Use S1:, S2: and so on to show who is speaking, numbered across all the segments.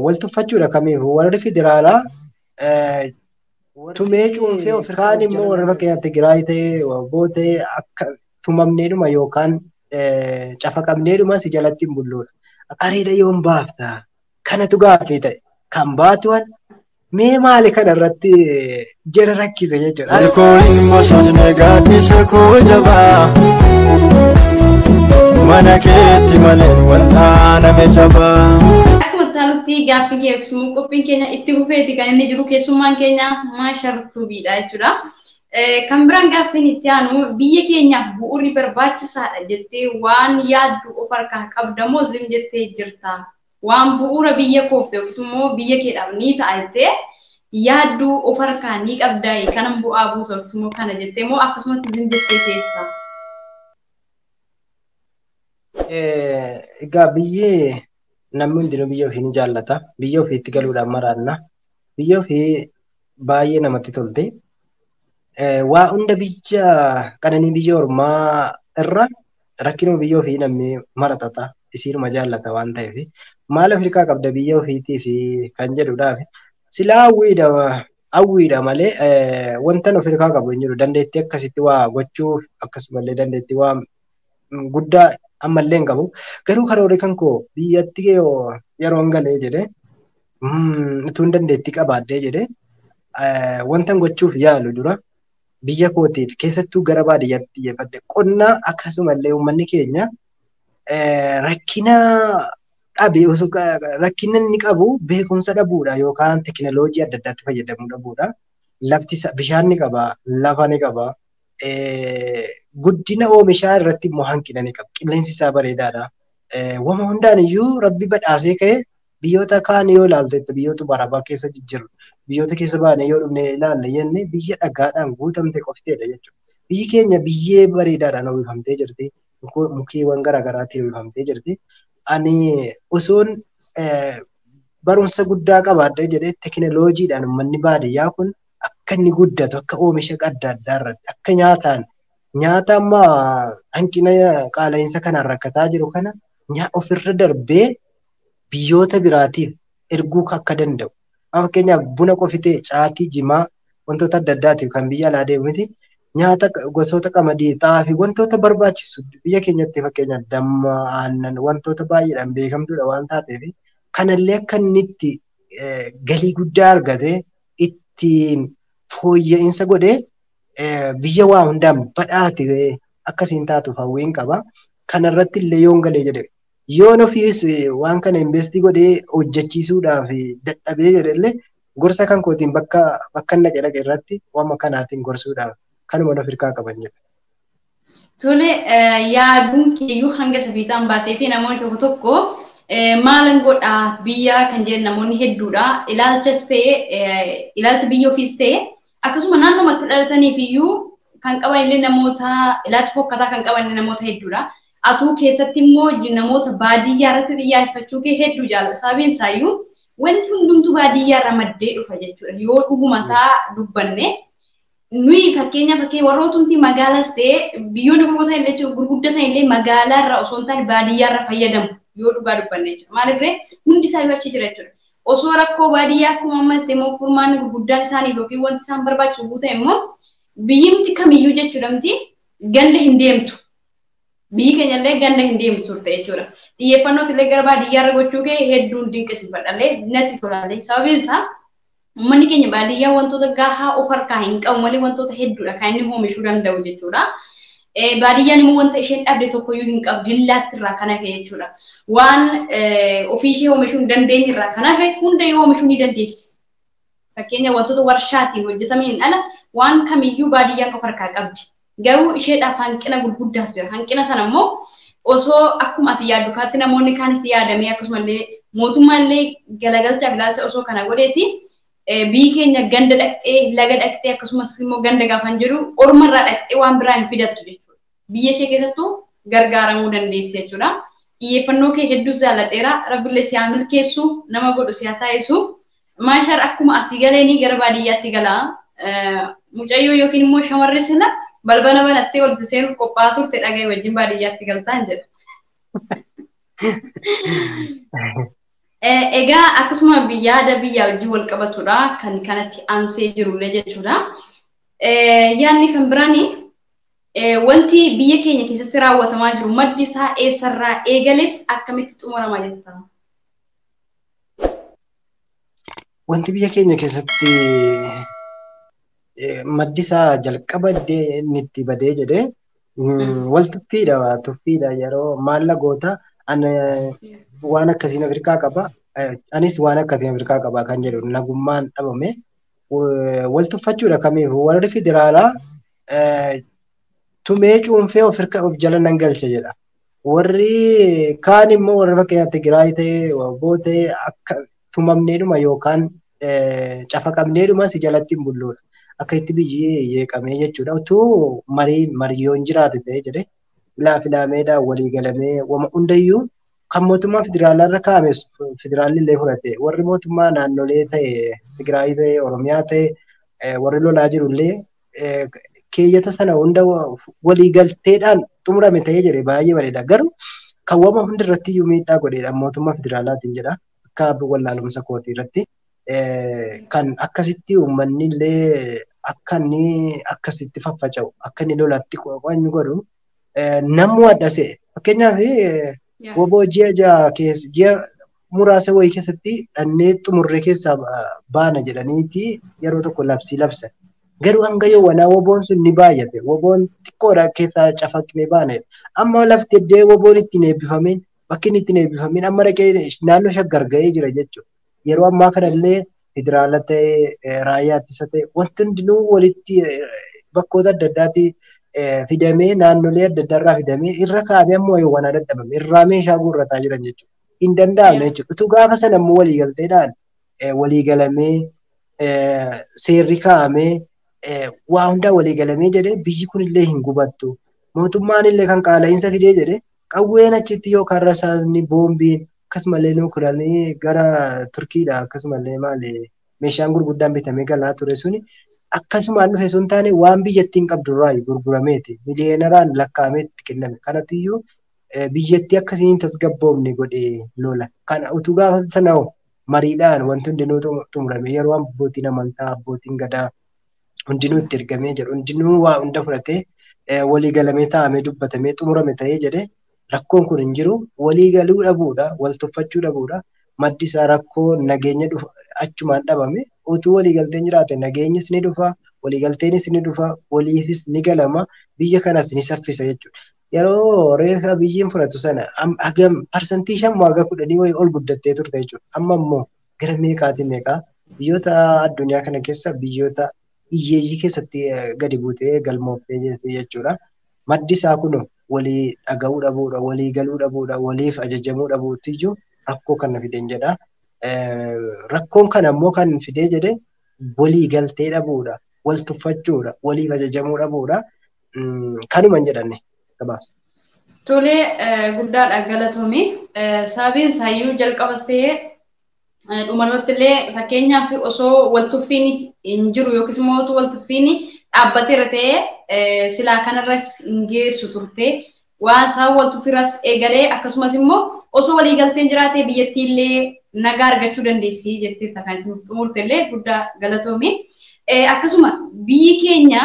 S1: waltuffachuudha kamiif warri federaalaa tumee cuunfee ofirraa kaan immoo warra fakkeenyaatti Tigraay ta'ee Waboo ta'ee akka tumamneedhuma yookaan cafaqamneedhuma si jalatti hin bulluudha. Areeda yoon baafta kanatu gaaffii ta'e kan baatuwan mee maali kanarratti jara rakkise jechuudha.
S2: Alkooliin bososne gaaddisa koo jabaa mana keetti maleen wal'aaname jabaa.
S3: Akkuma tanutti gaaffii keessumaa qophiin keenya itti fufeeti kan inni jiru keessummaan keenya Maashartuu Biidhaa jechuudha. Kan biraan gaaffiin itti aanu biyya keenyaaf bu'uurri barbaachisaadha jettee waan yaaddu of harkaa qabdamoo zim jettee jirta. Waan bu'uura biyya koof yookiis immoo biyya keedhaaf ni ta'a jettee yaaddu of harkaa ni qabdaa kanan bu'aa buusa yookiis immoo kana jettee moo akkasumatti zim jettee keessa.
S1: Egaa biyyee namni hundinuu biyya ofii ni jaallata. Biyya ofiitti galuudhaan maraanna. Biyya ofii baay'ee namatti tolte. Waa hunda biyya qananii biyya ormaa irra rakkinuma biyya ofii namni maratata. Isiinuma jaallata waan ta'eef maal Afrikaa qabda biyya ofiitii fi kan jedhuudhaaf silaa hawwiidha malee wanta Afrikaa qabu hin jiru. Dandeettii akkasitti waa gochuuf akkasumallee dandeettii waa guddaa ammallee hin qabu. Garuu karoorri kan koo biyyatti yeroon galee jedhee utuun dandeettii qabaadhee jedhee wanta gochuuf yaalu dura biyya kootiif keessattuu gara baadiyyaatti xiyyeeffadhe qonnaa akkasumallee uummanni keenya rakkina dhabe osoo rakkina inni qabu beekumsa dhabuudha yookaan teekinooloojii adda addaatti fayyadamuu dhabuudha. Lafti bishaan ni qaba, lafa ni qaba. Guddina oomishaa irratti immoo hanqina ni qaba. Qilleensi isaa bareedaadha. Wama hundaan iyyuu rabbi badhaasee ka'e biyyoota kaan yoo ilaalte biyyoota barabaa keessa jijjiirru biyyoota keessa baanee yoo dhufne ilaalle jenne biyya dhagaadhaan guutamte qofteedha jechuudha. Biyyi keenya biyyee bareedaadhaan uwwifamtee jirti. Mukeewwan garaagaraatiin uwwifamtee jirti. Ani osoon barumsa guddaa qabaadhee jedhee teekinooloojiidhaan uummanni baadiyyaa kun akka inni guddatu akka oomisha adda addaa irratti akka nyaata ammaa hanqina qaala'insa kanaan rakkataa jiru kana ofirra darbee biyyoota biraatiif erguu akka danda'u. Fakkeenyaaf buna qofitee caatii jimaa wantoota adda addaatiif kan biyya alaa deemu miti. Nyaata gosoota qamadii xaafii wantoota barbaachisu biyya keenyatti fakkeenyaaf damma aannan wantoota baay'eedhaan beekamtuudha waan taateef kanallee akka inni itti galii guddaa argatee ittiin fooyya'insa godhee biyya waa hundaan badhaate akkasiin taatuuf hawwiin qaba. Kanarratti illee yoon galee jedhe yoon ofiis waan kana investii godhee hojjechiisuudhaaf dadhabee jedhellee gorsa kan kootiin bakka dhaqe irratti waan kanaatiin gorsuudhaaf kanuma Afrikaa qaban jedha.
S3: Tole yaaduun kiyyuu hanga safiitaan baasee fi namoonni tokko tokko maalan godhaa biyya kan jedhan namoonni hedduudha. Ilaalchas ta'e ilaalcha biyya ofiis ta'e akkasuma naannoomatti dhalataniif iyyuu kan qaban illee namoota ilaalcha fokkataa kan qaban namoota hedduudha. Atuu keessatti immoo namoota baadiyyaa irratti xiyyeeffachuu kee hedduu jaallata. Sababiin isaayyuu wanti hundumtuu baadiyyaa irraa maddee dhufa jechuudha. Yoo dhuguma isaa dubbanne nuyi fakkeenya warrootumti magaalas ta'e biyyoonni gurguddatan illee magaalaa irraa osoo hin taane baadiyyaa irraa fayyadamu yoo dhugaa dubbanne jechuudha. Maaliif hundi isaa achi jira jechuudha. Osoo rakkoo baadiyyaa akkuma ammaatti immoo furmaanni gurguddaan isaaniif yookiin wanti isaan barbaachisu guutan immoo biyyimti kamiyyuu jechuudha miti ganda hin deemtu. Biyyi keenya illee ganda hin deemtu turte jechuudha. Xiyyeeffannoo illee gara baadiyyaa irra gochuu kee hedduun dinqisiifadhalee natti tolaalee sababiin isaa uummanni keenya baadiyyaa wantoota gahaa of harkaa hin qabu malee wantoota hedduudha kan inni oomishuu danda'u jechuudha. Baadiyyaan immoo wanta isheen dhabde tokkoyyuu hin qabdu dillaatti irraa kan hafe jechuudha. Waan ofii ishee oomishuu hin dandeenye irraa kan hafe hunda yoo oomishuu ni dandeessi. Fakkeenya wantoota warshaatiin hojjetameen ala waan kamiyyuu baadiyyaan of harkaa qabdi. Garuu isheedhaaf hanqina gurguddaatu jira. Hanqina sana immoo osoo akkuma ati yaaddu kaatti namoonni kaanis yaadamee akkasumallee mootummaallee galagalchaaf ilaalcha osoo kana godheeti biyyi keenya ganda dhaqxee laga dhaqxee akkasumas immoo ganda gaafan jedhu ormarraa dhaqxee waan biraa hin fidattu jechuudha. Biyya ishee keessattuu gargaaramuu dandeessi jechuudha. Xiyyeeffannoo kee hedduu jaalladheera. Rabbillee si haa milkeessu nama godhu si haa taasisu. Maashar akkuma asii galeenii gara baadiyyaatti galaa. Mucayyoo yookiin immoo shamarri sila balbala banattee walitti seenuuf qophaa'aa turte dhaga'ee wajjin baadiyyaatti galtaan jedhu. Egaa akkasuma yaada biyyaa wajjin wal qabatudha kan kanatti aansee jirullee jechuudha. Yaadni kan biraani wanti biyya keenya keessatti raawwatamaa jiru maddi isaa eessarraa eegales akkamitti xumurama jetta?
S1: Wanti biyya keenya keessatti maddi isaa jalqaba inni itti badee jedhee wal tuffiidha yeroo maallaqa waan akkasiin Afrikaa qaba anis waan akkasiin Afrikaa qaba kan jedhu nagummaan dhabame wal tuffachuudha kamiif warri federaalaa tumee cuunfee of jala nan galcha jedha. Warri kaan immoo warri fakkeenyaaf Tigraay ta'ee Waboo ta'ee akka tumamneedhuma yookaan cafaqamneedhuma si jalatti hin bulluudha. Akka itti biyyi yeeqamee jechuudha. Utuu mariyoon jiraate ta'ee jedhee filaameedhaan walii galamee wama hundayyuu kan mootummaa federaalaa irra kaa'ame federaalli illee fudhate warri mootummaa naannolee ta'e Tigraay ta'e Oromiyaa ta'e warri lolaa jirullee keeyyata sana hunda walii galteedhaan xumurame ta'ee jedhe baay'ee bareeda. Garuu kan wama hundi irratti iyyuu miidhaa godheedha mootummaa federaalaatiin jedha. Akka wallaalumsa kootii irratti kan akkasitti uummanni illee akka inni akkasitti faffaca'u akka inni lolatti qoqqoodnu godhu namni adda fakkeenyaaf Waboo ji'a muraasa wayii keessatti dhannee xumurree keessaa baana jedhaniiti yeroo tokko labsan. Garuu hanga yoowwanaa Waboon sun ni baay'ate. Waboon xiqqoodha keessaa cafaqnee baana. Amma lafti iddee Waboon ittiin eebbifameen bakki inni ittiin eebbifameen amma dhaqee naannoo Shaggar ga'ee jira jechuudha. Yeroo ammaa kanallee federaala ta'ee raayyaa ittisa ta'e wanti hundinuu walitti bakkoota adda addaatti fidamee naannolee adda addaarraa fidamee irra kaa'amee ammoo yoowwanaa dadhabame irraa meeshaa guurrataa jiran jechuudha. Hin danda'amne jechuudha. Utuu gaafa sana ammoo waliigalteedhaan waliigalamee seerri kaa'amee waa hundaa waliigalamee jedhee biyyi kun illee hin gubattu. Mootummaan illee kan qaala'iinsa fidee jedhee qawween achitti yookaan rasaasni boombiin akkasumallee nuukilaanii gara Turkiidha akkasumallee meeshaan gurguddaan bitamee galaa ture suni akkasumaan dhufe sun taane waan biyyattiin qabdurraa gurgurameeti miliyeenaraan lakkaa'ameetti kenname. Kanatiyyuu biyyattii akkasiin tasgabboomne godhee lola. Kana utuu gaafa sana mariidhaan wanti hundinuu xumurame yeroo abbootiin amantaa abbootiin gadaa hundinuu itti ergamee jedhu hundinuu waa hunda fudhatee walii galamee taa'amee dubbatamee xumurame ta'ee jedhee rakkoon kun hin jiru walii galuu dhabuudha wal tuffachuu dhabuudha maddi isaa rakkoo nageenya dhufa achumaan dhabame utuu walii galteen jiraate nageenyis ni dhufa walii galteenis ni dhufa waliifis ni galama biyya kanas ni saffisa jechuudha. Yeroo reefa biyyiin fudhatu sana hagam parsantii 5-10 wayii ol guddattee turte jechuudha. Amma immoo gara meeqaa biyyoota addunyaa kana keessa biyyoota hiyyeeyyii keessatti gadi buutee galmooftee jechuudha. Maddi isaa kun walii dhaga'uu dhabuudha, walii galuu dhabuudha, waliif ajajamuu dhabuutti iyyuu rakkoo kana fideen jedha. Rakkoon kana immoo kan fidee jedhe walii galtee dhabuudha, wal tuffachuudha, waliif ajajamuu dhabuudha. Kanuma hin jedhanne gabaabsa.
S3: Tolee guddaadha galatoomii. Sababiin isaayyuu jalqabas ta'ee dhumarratti illee fakkeenyaaf osoo wal tuffiin hin jiru yookiis immoo wal tuffiin dhaabbateera ta'ee silaa kanarras hin geessu turte waan isaan wal tuffiirras eegalee akkasumas immoo osoo walii galteen jiraatee biyyattii illee nagaa argachuu dandeessi jettee kan nuuf xumurte illee guddaa galatoomii. Akkasuma biyyi keenya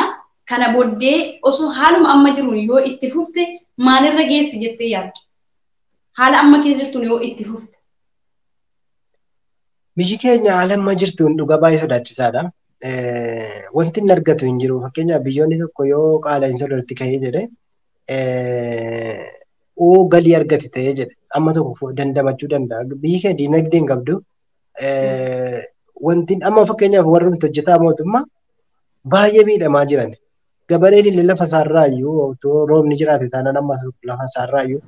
S3: kana booddee osoo haaluma amma jiru yoo itti fufte maalirra geessi jettee yaaddu? Haala amma keessa jirtuun yoo itti fufte.
S1: Biyyi keenya haala amma jirtuun dhugaa baay'ee sodaachisaadha. Wanti inni argatu hin jiru. Fakkeenyaaf biyyoonni tokko yoo qaala'iinsa irratti ka'ee jedhe galii argate ta'ee jedhe amma tokko dandamachuu danda'a. Biyyi keenya diinagdee hin qabdu. Wanti amma fakkeenyaaf warri hojjetaa mootummaa baay'ee miidhamaa jiran. Gabareen illee lafa isaarraayyuu otoo roobni jiraate taanaan amma lafa isaarraayyuu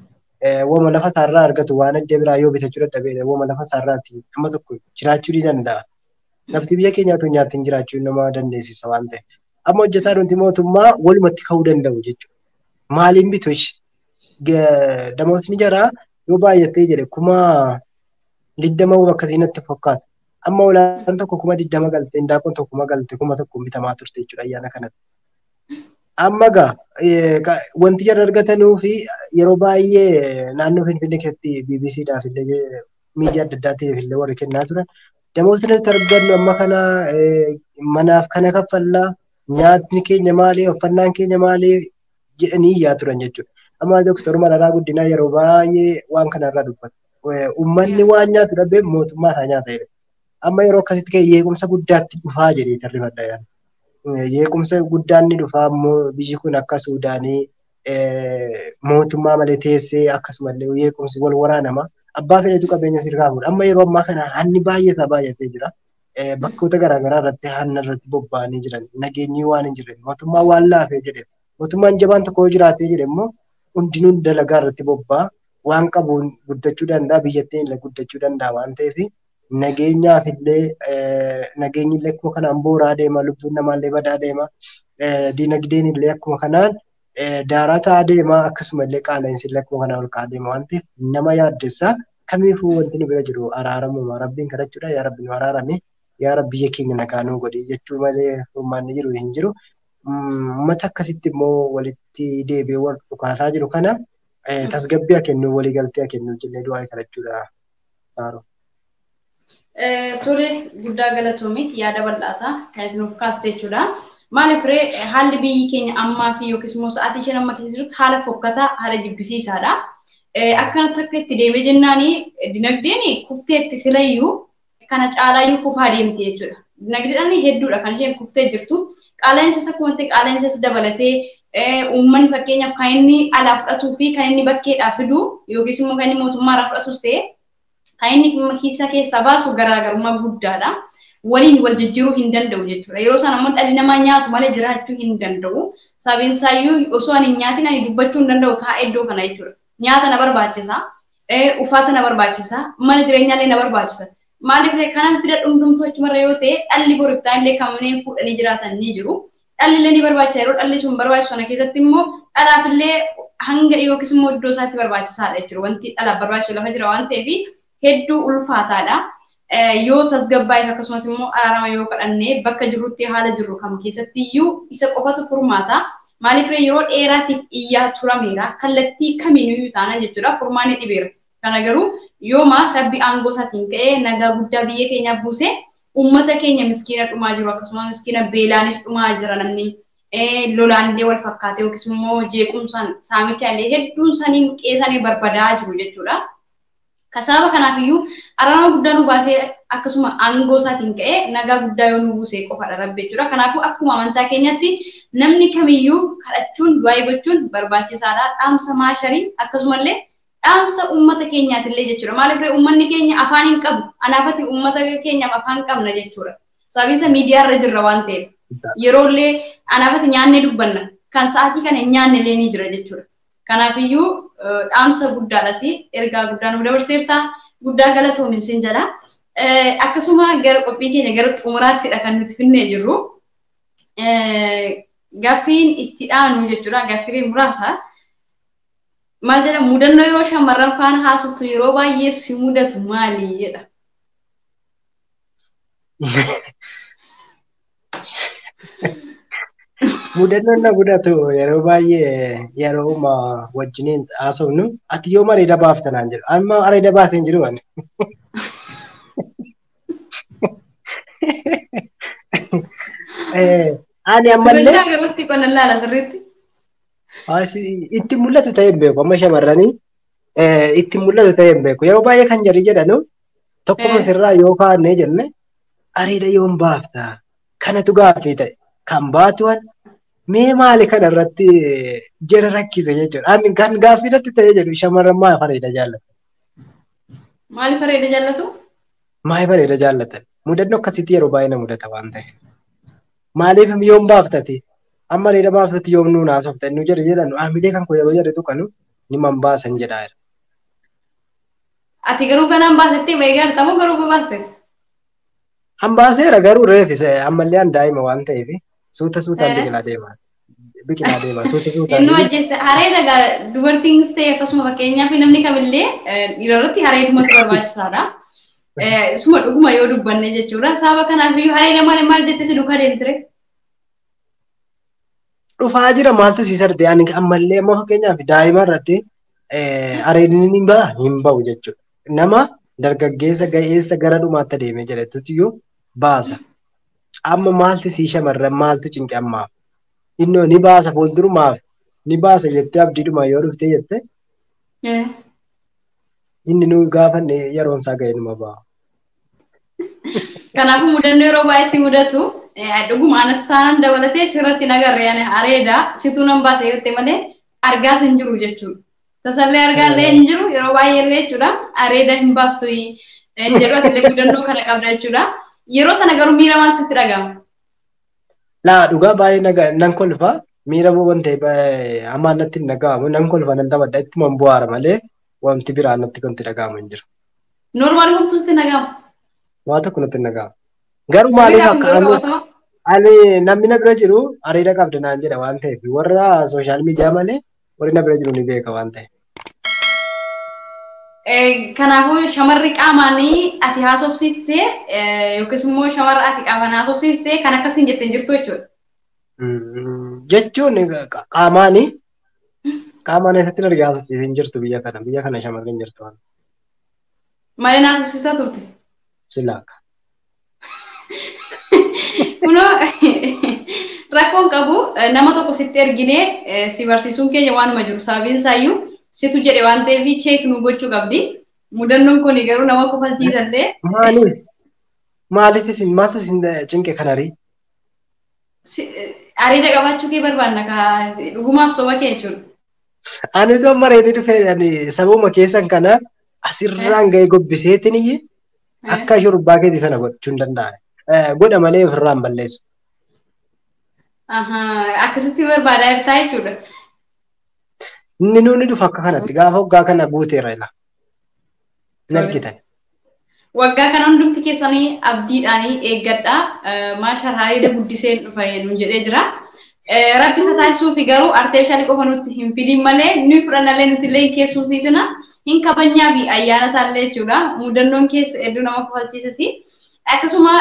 S1: wama lafa isaarraa argatu waan adda biraa yoo bitachuu dadhabee wama lafa isaarraatti amma tokko jiraachuu ni danda'a. Lafti biyya keenyaatu nyaatiin jiraachuu nama dandeessisa waan ta'eef. Amma hojjetaa nuti mootummaa walumatti ka'uu danda'u jechuudha. Maaliin bitu ishee? Damoosni jaraa yoo baay'attee jedhe 20 akkasii natti fakkaata. Amma ulaan tokko 20 galte, indaaqqoon tokko galte 1,000 bitamaa turte jechuudha ayyaana kanatti. Amma wanti jarri argatanuu fi yeroo baay'ee naannoo Finfinnee keessatti BBCdhaaf illee miidiyaa adda addaatiif illee warri kennaa turan. Damoosni nuti argannu amma kana manaaf kana kaffallaa nyaatni keenya maali uffannaan keenya maali jedhanii iyyaa turan jechuudha. Amma Dooktar Mararaa Guddinaa yeroo baay'ee waan kanarraa dubbatu. Uummanni waan nyaatu dhabee mootummaa isaa nyaata jedhe. Amma yeroo akkasitti ka'e yeequmsa guddaatti dhufaa jedhee tarreeffadha yaada. Yeequmsa guddaan ni dhufaa immoo biyyi kun akka Suudaanii mootummaa malee teessee akkasumallee yeequmsi wal waraanama. Abbaa fedhetu qabeenya sirraa fuudha. Amma yeroo ammaa kana hanni baay'atee jira. Bakkoota garaagaraa irratti hanna irratti bobba'anii jiran. Nageenyi waan hin jirre mootummaa waan laafee jedhe. Mootummaan jabaan tokko jiraatee jedhe immoo hundinuu dalagaa irratti bobba'a. Waan qabuun guddachuu danda'a. Biyyattiin illee guddachuu danda'a waan ta'eef nageenyaaf illee nageenyi illee akkuma kanaan booraa deema. Lubbuun namaallee badaa deema. Dinagdeen illee akkuma kanaan daarataa deema. Akkasumallee qaala'insi illee akkuma kanaan ol ka'aa deema waan ta'eef nama yaaddessa. Kamiifuu wanti nu bira jiru araaramuma rabbiin kadhachuudha. Yaa rabbi nu araarame. Yaa rabbi biyya keenya nagaa nuu godhi jechuu malee furmaanni jiru hin jiru. Uummata akkasitti immoo walitti deebi'ee wal dhukaasaa jiru kana tasgabbii haa kennu waliigaltee haa kennu jennee du'aa kadhachuudha. Saaro.
S3: Tole guddaa galatoomii yaada bal'aata kan isin of kaaste jechuudha. Maaliif ree haalli biyyi keenya ammaa fi yookiis immoo sa'aatii isheen amma keessa jirtu haala fokkataa haala jibbisiisaadha. Akkanatti akka itti deemee jennaani dinagdeen kufteetti silayyuu kana caalaayyuu kufaa deemti jechuudha. Dinagdeedhaan hedduudha kan isheen kuftee jirtu. Qaala'insis akkuma ta'e qaala'insis dabalatee uummanni fakkeenyaaf kan inni alaa fudhatuu fi kan inni bakkeedhaa fidu yookiis immoo kan inni mootummaarraa fudhatus ta'e kan inni kiisa keessaa baasu garaagarummaa guddaadha. Waliin wal jijjiiruu hin danda'u jechuudha. Yeroo sana immoo dhalli namaa nyaatu malee jiraachuu hin danda'u. Sababiin isaayyuu osoo ani nyaatiin ani dubbachuu hin danda'u taa'ee iddoo kana jechuudha. Nyaata na barbaachisa, uffata na barbaachisa, mana jireenyaallee na barbaachisa. Maaliif kanan fidadhu hundumtuu achumarra yoo ta'e dhalli boriftaan illee kanneen fuudhanii jiraatan ni jiru. Dhalli illee ni barbaachisa yeroo dhalli sun barbaachisu sana keessatti immoo dhalaaf illee hanga yookiis immoo iddoo isaatti barbaachisaadha jechuudha. Wanti dhalaaf barbaachisu lafa jira waan ta'eef hedduu ulfaataadha. Yoo tasgabbaa'eef akkasumas immoo araarama yoo kadhannee bakka jirrutti haala jirru kam keessatti iyyuu isa qofatu furmaata. Maaliif yeroo dheeraatiif iyyaa turameera kallattii kamiiniyyuu taana jechuudha furmaanni dhibeera. Kana garuu yooma rabbi aangoo isaatiin ka'ee nagaa guddaa biyya keenyaaf buuse uummata keenya miskiina dhumaa jiru akkasumas miskiina beelaanis dhumaa jira namni lolaallee wal fakkaatee yookiis immoo jeequmsaan saamichaa illee hedduun isaanii qeesanii barbadaa jiru jechuudha. Kasaaba kanaafiyyuu araarama guddaa nu baasee akkasuma aangoo isaatiin ka'ee nagaa guddaa yoo nu buuse qofadha rabbi jechuudha. Kanaafuu akkuma amantaa keenyatti namni kamiyyuu kadhachuun du'aa gochuun barbaachisaadha. Dhaamsa maasharii akkasumallee dhaamsa uummata keenyaatillee jechuudha. Maaliif uummanni keenya afaan hin qabu. Anaafati uummata keenyaaf afaan qabna jechuudha. Sababiin isaa miidiyaarra jirra waan ta'eef. Yeroollee anaafati nyaannee dubbanna. Kan sa'aatii kana nyaanne illee ni jira jechuudha. Kanaafiyyuu dhaamsa guddaadhas ergaa guddaa nu dabarseerta guddaa galatoomin sin jedha. Akkasuma gara qophii keenya gara xumuraattidha kan nuti finnee jirru. Gaaffiin itti dhaanu jechuudha. Gaaffiilee muraasa. Maal jedha mudannoo yeroo shamarran faana haasoftu yeroo baay'ee si mudatu maali jedha.
S1: Mudannoon na mudatu yeroo baay'ee yeroo wajjiniin haasofnu ati yoo areeda baaftanaan jedhu amma areeda baateen jiru ani. Ani ammallee.
S3: Sirriitti agarsiisti qonna laala sirriitti.
S1: Itti mul'atu ta'ee hin beeku amma shamarranii itti mul'atu ta'ee hin beeku yeroo baay'ee kan jarri jedhanu tokkuma sirraa yoo kaannee jenne areeda yoon baafta kanatu gaaffii ta'e kan baatuwan mee maali kana irratti jara rakkise jechuudha. Ani kan gaaffii irratti ta'ee jedhu shamarran maaliif areeda jaallatu?
S3: Maaliif areeda jaallatu?
S1: Maaliif areeda jaallatan? Mudannoo akkasitti yeroo baay'ee na mudata waan ta'eef. Maaliif yoon baaftati? Amma areeda baaftati yoom nuun haasofta nu jedhe jedhanu amilee kan yeroo jedhetu kanu ni man baasan jedhaa jira.
S3: Ati garuu kanaan baasettee beekarta moo garuu baaste?
S1: An baaseera garuu reefise ammallee an daa'ima waan ta'eef suutaan biqilaa deema. Biqilaa deema suuta.
S3: Inni hojjese areeda dubartiinis ta'e akkasuma fakkeenyaaf namni kamillee dhiirarratti areedumatu barbaachisaadha. Suma dhuguma yoo dubbanne jechuudha. Sababa kanaafiyyuu areeda maal jettee si duukaa deemtire?
S1: Dhufaa jira maaltu si sarte ani ammallee amma fakkeenyaaf daa'ima irratti areedni hin ba'u jechuudha. Nama dargaggeessa ga'eessa gara dhumaatti adeemee jedhetutti baasa. Amma maaltu sii shamarran maaltu cinqe ammaaf? Innoo ni baasa fuuldurumaaf ni baasa jettee abdiidhuma yoo dhuftee jette inni nu gaafanne yeroon isaa ga'e numa ba'a.
S3: Kanaafuu mudannoo yeroo baay'ee si mudatu dhuguma anas taanaan dabalatee sirratti nagarre areeda situu nan baasa jettee malee argaas hin jiru jechuudha. Tasallee argaallee hin jiru yeroo baay'ee illee jechuudha. Areeda hin baastu jedhu atillee mudannoo kana qabda jechuudha. Yeroo sana garuu miira maal sitti dhaga'ama?
S1: Laa dhugaa baay'ee nan kolfa miira waan ta'e hamaan natti hin dhaga'amu nan kolfa nan taphadha ittuma bu'aara malee wanti biraa natti kan itti dhaga'amu hin jiru.
S3: Normaal homtuu sitti dhaga'ama?
S1: Waa tokko natti hin dhaga'amu. Garuu maaliif akka ani namni na bira jiru areeda qabda naan jedha waan ta'eef warra sooshaal miidiyaa malee warri na bira jiru ni beeka waan ta'eef.
S3: Kanaafuu shamarri qaamaanii ati haasofsiistee yookiis immoo shamarra ati qaamaan haasofsiistee kan akkasiin jettee jirtu jechuudha.
S1: Jechuun qaamaan eessatti argaa haasofsiisee hin jirtu biyya kana shamarri hin jirtu.
S3: Malee haasofsiistaa turte?
S1: Silaaka.
S3: Kunoo rakkoon qabu nama tokko sitti erginee si barsiisuun keenya waanuma jiru sababiin isaayyuu situ jedhe waan ta'eef cheek nu gochuu qabdi. Mudannoon kun garuu nama kofalchiisallee.
S1: Maaliif isin maaltu isin cinqe kanarii?
S3: Areeda qabaachuu kee barbaanna dhugumaaf soba kee jechuudha.
S1: Ani too mareedii dhufee sabuma keessan kana asirraan ga'ee gobbiseetiin akka shurbaa keetii sana gochuu hin danda'an. Godha malee ofirraan balleessu.
S3: Akkasitti barbaadaa jirtaa jechuudha.
S1: Inni nuuni dhufa akka kanatti gaafa waggaa kana guuteera ila. Narkitan.
S3: Waggaa kana hundumti keessanii abdiidhaanii eeggadhaa. Maashaa areeda guddiseen dhufa nu jedhee jira. Rabbi isa taasisuufi garuu arteefishaalii qofa nutti hin fidin malee nuyi fudhannallee nuti illee hin keessumsiisina. Hin kabajnaa fi ayyaana isaallee jechuudha. Mudannoon keessa hedduu nama kofalchiisasi. Akkasuma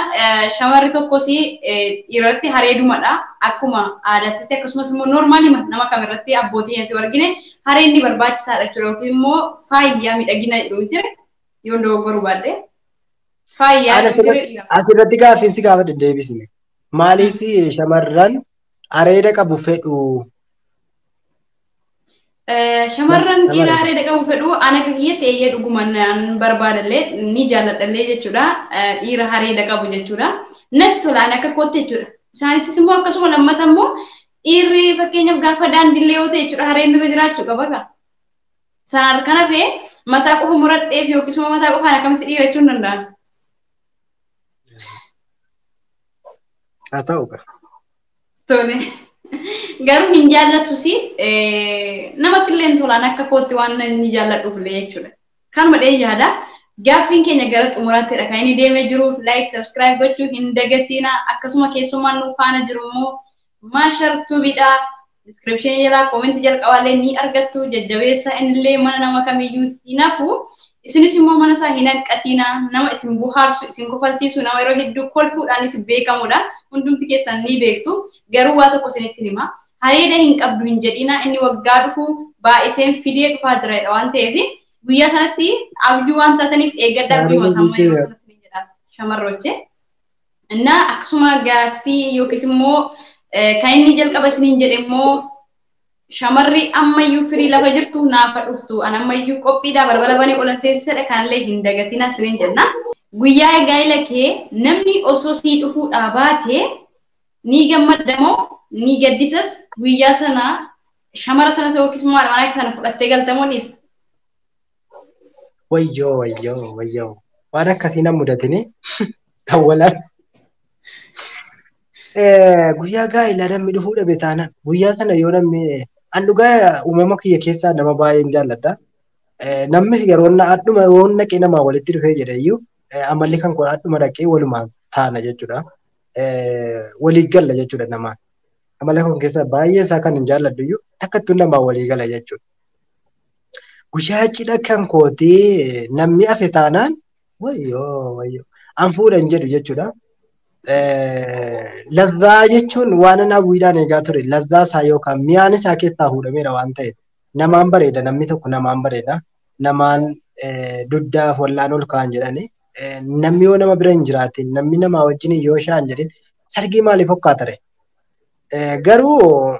S3: shamarri tokkos dhiirratti hareedumadha. Akkuma aadaattis akkasumas immoo noormaalima nama kamirratti abbootiin itti argine hareenni barbaachisaadha jechuudha. Yookiin immoo faayyaa miidhagina jedhu jira yoo dogoggoruu baadde. Faayyaa
S1: asirratti gaaffiinsi gaafa deddeebisne maaliif shamarran areeda qabu fedhu?
S3: Shamarran dhiira areeda qabu fedhu ana akka kiyyaatti eeyyee dhuguma nan barbaadallee ni jaalladhallee jechuudha. Dhiira areeda qabu jechuudha. Natti tola ana akka kootti jechuudha. Isaanittis immoo akkasuma lammata immoo dhiirri fakkeenyaaf gaafa daandiillee yoo ta'e jechuudha areedni irra jiraachuu qaba kaa. Sanaan kana fee mataa qofa muradheef yookiis immoo mataa qofaan akkamitti dhiirachuu hin danda'an.
S1: Haa ta'u qaba.
S3: Tole. Garuu hin jaallatusi namatti illee tolaan akka kootti waan inni jaalladhuufillee jechuudha. Kanuma dhee yaada. Gaaffiin keenya gara xumuraattiidha kan inni deemee jiru. Like, subscribe gochuu hin dagatina. Akkasuma keessummaan nu faana jiru immoo Maashar Tuubiidha. Description jalaa koomentii jalqabaallee ni argattu. Jajjabeessa innillee mana nama kamiyyuu hin hafu. Isinis immoo mana isaa hin hanqatina. Nama isin bohaarsu, isin kofalchiisu nama yeroo hedduu kolfuudhaanis beekamudha. Hundumti keessan ni beektu. Garuu waa tokko isinitti hima. Areeda hin qabdu hin jedhina inni waggaa dhufu baay'iseen fidee dhufaa jira waan ta'eef guyyaa sanatti abjuu waan taataniif eeggadhaa guyyuma sammaa yeroo sanatti ni jedha shamarroche. Innaa akkasuma gaaffii yookiis immoo kan inni jalqaba isiniin jedhe immoo shamarri ammayyuu firii lafa jirtu naafa dhuftu an ammayyuu qophiidhaa balbala banee olan seessisadha kanallee hin dagatina isiniin jenna. Guyyaa gaa'ela kee namni osoo sii dhufuudhaa baate ni gammadamoo ni gadditas guyyaa sana shamara sana yookiis immoo haadha sana fudhattee galtamonis.
S1: Wayyoo. Waan akkasii nan mudatini tawwalan. Guyyaa gaa'elaa namni dhufuu dhabe taanaan guyyaa sana yoo namni an dhugaa uumama kiyya keessaa nama baay'een jaalladha. Namnis yeroo adduma yoo naqee namaa walitti dhufee jedheyyuu amalli kan kun adduma dhaqee walumaan taana jechuudha. Walii galla jechuudha namaan. Amala kun keessa baay'ee isaa kan hin jaalladhu iyyuu takkattuu namaa walii gala jechuudha. Guyyaa cidha kan kootee namni hafe taanaan wayyoo an fuudhan jedhu jechuudha. Lazzaa jechuun waan hawwiidhaan eegaa ture lazzaa isaa yookaan mi'aan isaa keessaa fuudhameera waan ta'eef namaan bareeda namni tokko namaan bareeda namaan duddaaf wallaan ol ka'an jedhanii namni yoo nama bira hin jiraatin namni namaa wajjin yoo shaan jedhin sargii maaliif hokkaatare? Garuu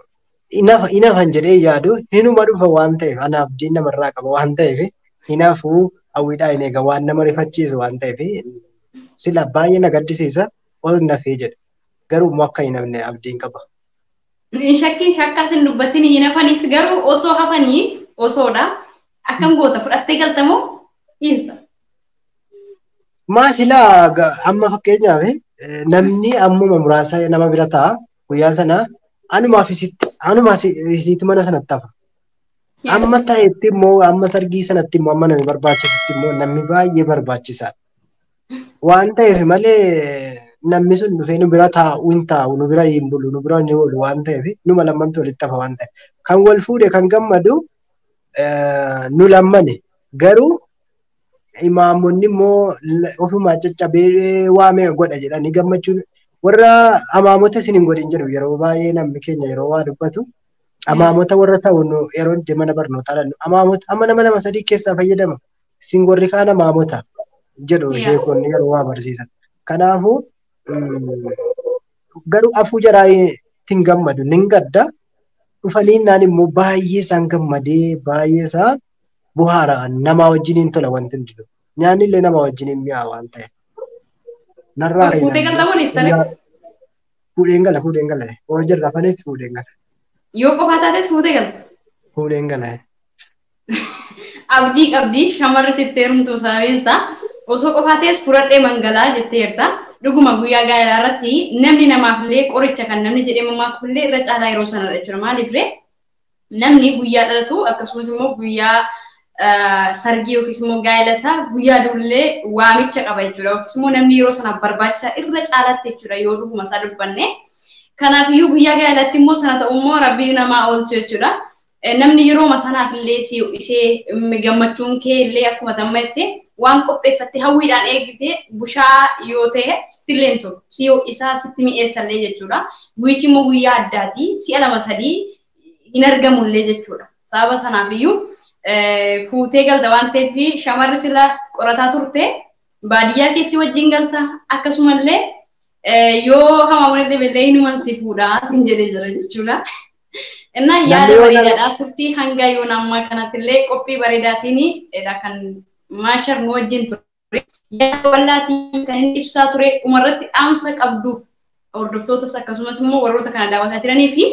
S1: inafan jedhee yaadu hinuma dhufa waan ta'eef anaaf abdiin namarraa qaba waan ta'eef hinafuu hawwiidhaa hin eega waan nama rifachiisu waan ta'eef sila baay'ee na gaddisiisa ol nafee jedha. Garuu immoo akka hin hafne abdiin qaba.
S3: Shakkiin shakkaas hin dubbatin hin hafanis garuu osoo hafanii osoodha akkam goota fudhattee galtamoo dhiista.
S1: Maasilaa amma fakkeenyaaf namni ammuma muraasa nama bira ta'a guyyaa sana anumaaf isitti mana sanatti hafa. Amma ta'etti immoo amma sargii sanatti immoo amma namni barbaachisutti immoo namni baay'ee barbaachisaadha. Waan ta'eef malee namni sun dhufee nu bira taa'u hin taa'u nu bira hin bulu nu bira hin oolu waan ta'eef numa lammantu walitti hafa waan ta'eef kan wal fuudhe kan gammadu nu lammane garuu imaamonni immoo ofuma caccabee waame godha jedhanii gammachuun warra amaamota isin hin godhin jedhu yeroo baay'ee namni keenya yeroo waa dubbatu amaamota warra ta'u yeroo itti mana barnootaa dhannu amaamota amma nama lama sadii keessaa fayyadama isin warri kaan amaamota jedhu sheekonni yeroo waa barsiisan. Kanaafuu garuu afuu jaraa ittiin gammadu nin gadda dhufanii naan immoo baay'ee isaan gammadee baay'ee isaa buhaara nama wajjiniin tola wanti hundiyyuu nyaanni illee nama wajjiniin mi'aa waan ta'eef. Narraa
S3: Fuutee galtamuunis tare.
S1: Fuudheen gala hoo jirra afanetti fuudheen gala.
S3: Yoo qofaa taates fuutee galta.
S1: Fuudheen gala.
S3: Abdii qabdii shamarri sitti heerumtuu saameensaa osoo qofaa ta'es fudhadhee mangalaa jetteerta. Dhuguma guyyaa gaa'elaa irratti namni namaafillee qoricha kan namni jedhee mamaafillee irra caalaa yeroo sanadha jechuudha. Maaliif namni guyyaa dhalatu akkasumas immoo guyyaa sargii yookiis immoo gaa'ela isaa guyyaa dullee waamicha qaba jechuudha. Yookiis immoo namni yeroo sanaaf barbaachisaa irra caalaatti jechuudha yoo dhuguma isaa dubbanne. Kanaafiyyuu guyyaa gaa'elatti immoo sana ta'u immoo rabbii namaa oolchu jechuudha. Namni yeroo sanaafillee isee gammachuun kee illee akkuma tammatti waan qopheeffatte hawwiidhaan eegite bushaa yoo ta'e sittilleen tolu siyoo isaa sitti mi'eessallee jechuudha. Guyyichi immoo guyyaa addaati si'a lama sadii hin argamullee jechuudha. Sababa sanaafiyyu fuutee galta waan ta'eef shamarri sila qorataa turte baadiyyaa keetti wajjin galta akkasumallee yoo hamamuun illee hinuman si fuudhaa sin jedhee jira jechuudha. Innaa yaada bareedaadhaa turtii hanga yoon ammaa kanattillee qophii bareedaatiin kan maashar nu wajjin ture. Yaada wallaatii kan inni ibsaa ture dhumarratti dhaamsa qabduuf hordoftootas akkasumas immoo warroota kana daawwataa jiranii fi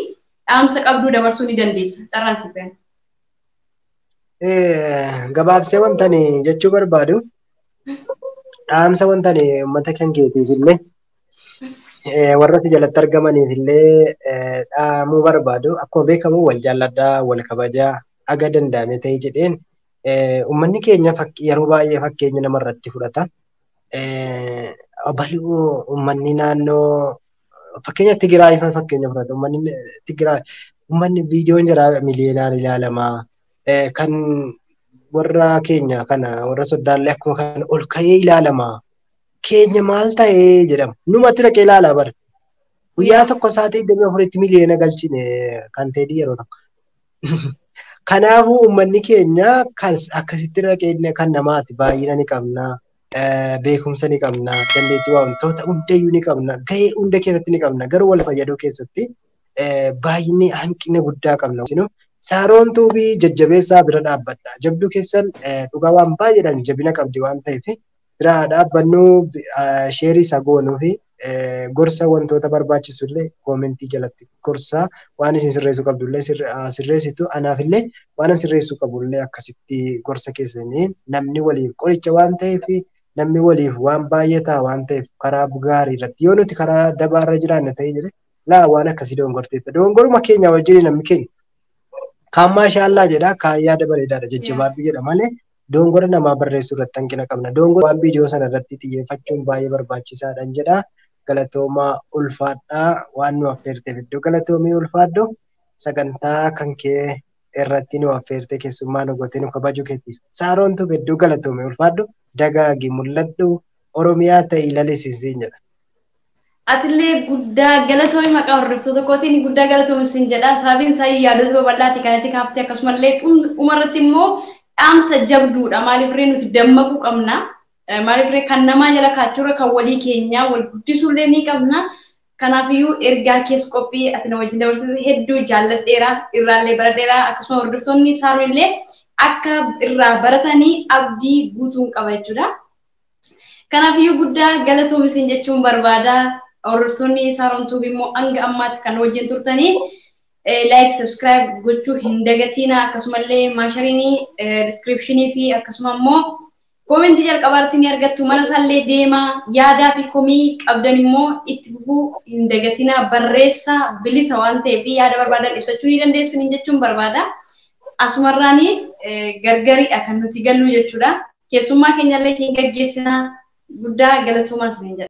S3: dhaamsa qabduu dabarsuu ni dandeessa. Carraan si fe'an.
S1: Gabaabsee wantani jechuu barbaadu dhaamsa wantani uummata kan keetiif illee warra si jalatti argamaniif illee dhaamuu barbaadu akkuma beekamu wal jaalladhaa wal kabajaa aga danda'ame ta'ee jedheen uummanni keenya yeroo baay'ee fakkeenya namarratti fudhata. Bal'oo uummanni naannoo fakkeenya Tigraay fakkeenya fudhata. Uummanni Tigraay uummanni viidiyoon jira miliyoonaan ilaalamaa kan warra keenya kana warra soddaallee akkuma kana ol ka'ee ilaalamaa. Keenya maal ta'ee jedhama. Numatti dhaqee ilaalaa bara. Guyyaa tokko sa'aatii 24 miliyoona galchine kan ta'e yeroo tokko. Kanaafuu uummanni keenya akkasitti dhaqee kan namaati baay'ina ni qabna. Beekumsa ni qabna. Dandeettii wantoota hundayyuu ni qabna. Gahee hunda keessatti ni qabna. Garuu wal fayyaduu keessatti baay'inni hanqina guddaa qabna. Saaroon tuubii jajjabeessaa bira dhaabbadha. Jabduu keessan dhugaa waan baay'eedhaan jabina qabdi waan ta'eef bira dhaabbannuu sheerii isaa goonuu fi gorsa wantoota barbaachisu illee koomentii jalatti gorsaa waan isin sirreessuu qabdu illee sirreessitu anaaf illee waan sirreessuu qabu illee akkasitti gorsa keessaniin namni waliif qoricha waan ta'eef namni waliif waan baay'ee ta'a waan ta'eef karaa gaarii irratti yoo nuti karaa dabaarra jiraanne ta'ee jedhe laa waan akkasii dogongorteetta. Dogongoruma keenya wajjin namni keenya kaan maashaallaa jedha kaan yaada bareedaadha jajjabaadhu jedha malee dogongora namaa barreessuu irratti hanqina qabna. Dogongora waan viidiyoo sana irratti xiyyeeffachuun baay'ee barbaachisaadhaan jedha. Galatoomaa ulfaadhaa waan nu affeerteef iddoo galatoomii ulfaadhu sagantaa kan kee irratti nu affeertee keessummaa nu gootee nu kabajuu keetiif. Saaroontu iddoo galatoomii ulfaadhu dagaagi mul'adhu Oromiyaa ta'e lalisiisiin jedha.
S3: Atillee guddaa galatoomii maqaa hordoftoota kootiin guddaa galatoomii sin jedha. Sababiin isaa yaadota babal'aati kanatti kaaftee akkasumallee dhumarratti immoo dhaamsa jabduudha. Maaliif ree nuti dammaquu qabna. Maaliif ree kan namaa jala kaachurra kan walii keenyaa wal guddisullee ni qabna. Kanaafiyyuu ergaa keessa qophii ati na wajjin dabarsite hedduu jaalladheera irraallee baradheera akkasuma hordoftoonni isaanillee akka irraa baratanii abdii guutuun qaba jechuudha. Kanaafiyyuu guddaa galatoomaa jechuun barbaada. Hordoftoonni Saaroon immoo hanga ammaatti kan wajjin turtanii like subscribe gochuu hin dagatina akkasumallee maashariinii descriptionii fi akkasuma immoo comment jalqabaatti ni argattu mana sallee deema yaadaa fi komii qabdan immoo itti fufuu hin dagatina barreessa bilisa waan ta'eef yaada barbaadan ibsachuu ni dandeessu jechuun barbaada. Asumarraanii gargariidha kan nuti gallu jechuudha. Keessummaa keenyallee hin gaggeessina guddaa galatoomaa isin jedha.